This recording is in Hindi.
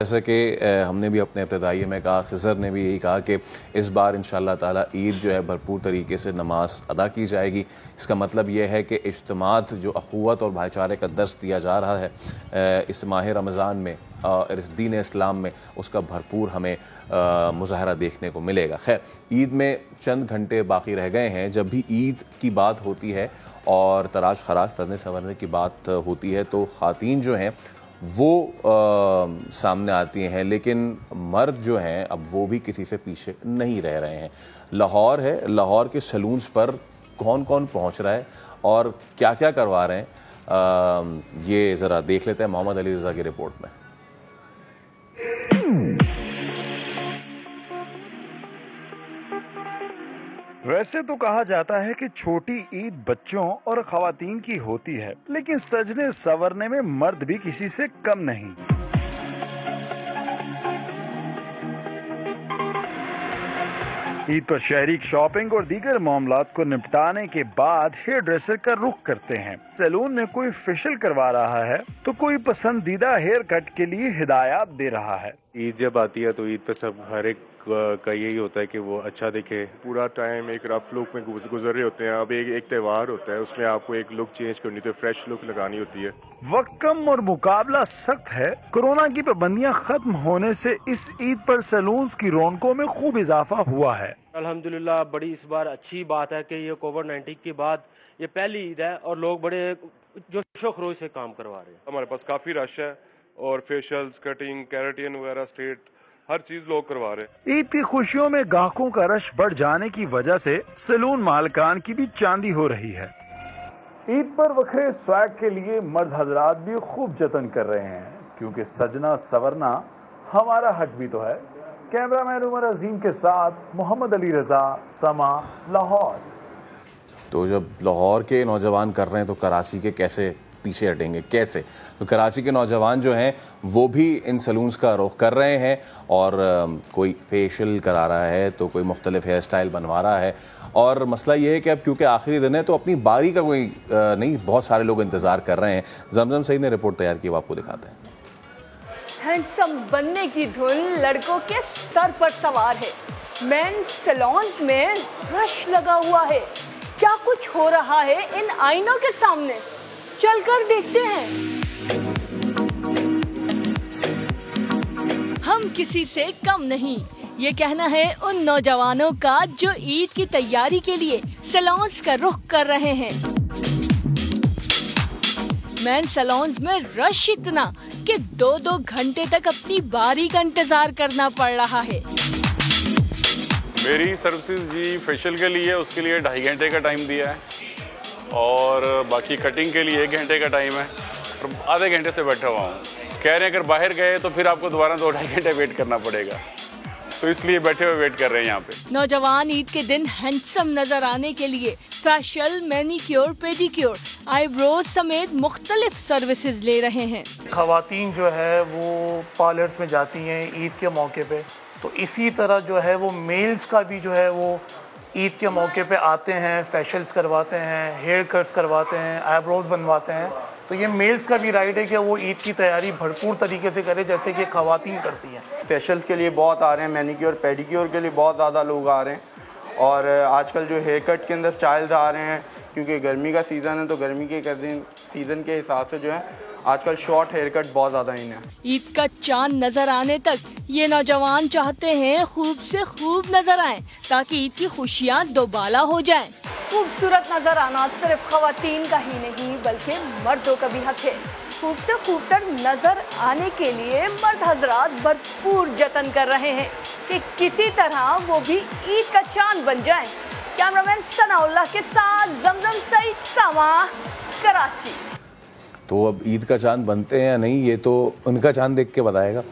जैसे कि हमने भी अपने इब्तिदाई में कहा, खिज़र ने भी यही कहा कि इस बार इंशाअल्लाह ताला ईद जो है भरपूर तरीके से नमाज अदा की जाएगी। इसका मतलब यह है कि इज्तिमात जो अख़ुवत और भाईचारे का दर्स दिया जा रहा है इस माह रमज़ान में और इस दीन इस्लाम में, उसका भरपूर हमें मुज़ाहरा देखने को मिलेगा। खैर, ईद में चंद घंटे बाकी रह गए हैं। जब भी ईद की बात होती है और तराश खराश तरने संवरने की बात होती है तो ख़वातीन जो हैं वो सामने आती हैं, लेकिन मर्द जो हैं अब वो भी किसी से पीछे नहीं रह रहे हैं। लाहौर है, लाहौर के सलून्स पर कौन कौन पहुंच रहा है और क्या क्या करवा रहे हैं, ये ज़रा देख लेते हैं मोहम्मद अली रज़ा की रिपोर्ट में। वैसे तो कहा जाता है कि छोटी ईद बच्चों और खवातीन की होती है, लेकिन सजने संवरने में मर्द भी किसी से कम नहीं। ईद पर शहरी शॉपिंग और दीगर मामलात को निपटाने के बाद हेयर ड्रेसर का रुख करते हैं। सैलून में कोई फेशियल करवा रहा है तो कोई पसंदीदा हेयर कट के लिए हिदायत दे रहा है। ईद जब आती है तो ईद पे सब हर एक का यही होता है कि वो अच्छा दिखे। पूरा टाइम एक रफ लुक में गुजर रहे होते हैं। अब एक त्यौहार होता है, उसमें आपको एक लुक चेंज करनी होती है, फ्रेश लुक लगानी होती है। वक्त कम और मुकाबला सख्त है। कोरोना की पाबंदियां खत्म होने से इस ईद पर सैलून्स की रौनकों में खूब इजाफा हुआ है। अल्हम्दुलिल्लाह, बड़ी इस बार अच्छी बात है कि ये कोविड-19 के बाद ये पहली ईद है और लोग बड़े जोशो खरोश से काम करवा रहे हैं। हमारे पास काफी रश है और फेशियल्स, कटिंग, केराटिन वगैरह, स्ट्रेट हर चीज लोग करवा रहे हैं। ईद की खुशियों में ग्राहकों का रश बढ़ जाने की वजह से सैलून मालिकान की भी चांदी हो रही है। ईद पर वखरे स्वैग के लिए मर्द हजरात भी खूब जतन कर रहे हैं, क्योंकि सजना सवरना हमारा हक भी तो है। कैमरामैन उमर अजीम के साथ मोहम्मद अली रजा, समा, लाहौर। तो जब लाहौर के नौजवान कर रहे हैं तो कराची के कैसे पीछे हटेंगे, कैसे? तो कराची के नौजवान जो हैं वो भी इन सलून्स का रुख कर रहे हैं और कोई फेशियल करा रहा है तो कोई मुख्तलिफ हेयर स्टाइल बनवा रहा है। और मसला ये है कि अब क्योंकि आखिरी दिन है तो अपनी बारी का कोई नहीं, बहुत सारे लोग इंतज़ार कर रहे हैं। जमजम सईद ने रिपोर्ट तैयार की, वो आपको दिखाते हैं। हैंडसम बनने की धुन लड़कों के सर पर सवार है। मेन सैलून्स में रश लगा हुआ है। क्या कुछ हो रहा है इन आईनों के सामने, चलकर देखते हैं। हम किसी से कम नहीं, ये कहना है उन नौजवानों का जो ईद की तैयारी के लिए सैलून्स का रुख कर रहे हैं। मेन सैलून्स में रश इतना कि 2-2 घंटे तक अपनी बारी का इंतजार करना पड़ रहा है। मेरी सर्विसेज जी फेशियल के लिए, उसके लिए 2.5 घंटे का टाइम दिया है और बाकी कटिंग के लिए 1 घंटे का टाइम है और आधे घंटे से बैठा हुआ हूँ। कह रहे हैं अगर बाहर गए तो फिर आपको दोबारा 2-2.5 घंटे वेट करना पड़ेगा, तो इसलिए बैठे हुए वेट कर रहे हैं यहाँ पे। नौजवान ईद के दिन हैंडसम नजर आने के लिए फेशियल, मैनिक्योर, पेडिक्योर, आईब्रोज समेत मुख्तलिफ सर्विसेज ले रहे हैं। खवातीन जो है वो पार्लर्स में जाती हैं ईद के मौके पे, तो इसी तरह जो है वो मेल्स का भी जो है वो ईद के मौके पे आते हैं, फेशियल्स करवाते हैं, हेयर कट्स करवाते हैं, आईब्रोज बनवाते हैं। तो ये मेल्स का भी राइट है कि वो ईद की तैयारी भरपूर तरीके से करें जैसे कि खवातीन करती हैं। फेशियल के लिए बहुत आ रहे हैं, मैनिक्योर पेडिक्योर के लिए बहुत ज़्यादा लोग आ रहे हैं और आजकल जो हेयर कट के अंदर स्टाइल्स आ रहे हैं, क्योंकि गर्मी का सीज़न है तो गर्मी के सीज़न के हिसाब से जो है आजकल शॉर्ट हेयर कट बहुत ज़्यादा इन है। ईद का चांद नजर आने तक ये नौजवान चाहते हैं खूब से खूब नजर आएं ताकि ईद की खुशियाँ दोबाला हो जाएं। खूबसूरत नजर आना सिर्फ खवातीन का ही नहीं बल्कि मर्दों का भी हक है। खूब से खूबतर नजर आने के लिए मर्द हजरात भरपूर जतन कर रहे हैं कि किसी तरह वो भी ईद का चांद बन जाएं। कैमरामैन सनाउल्लाह के साथ जमजम सईद, समा, कराची। तो अब ईद का चांद बनते हैं या नहीं, ये तो उनका चांद देख के बताएगा।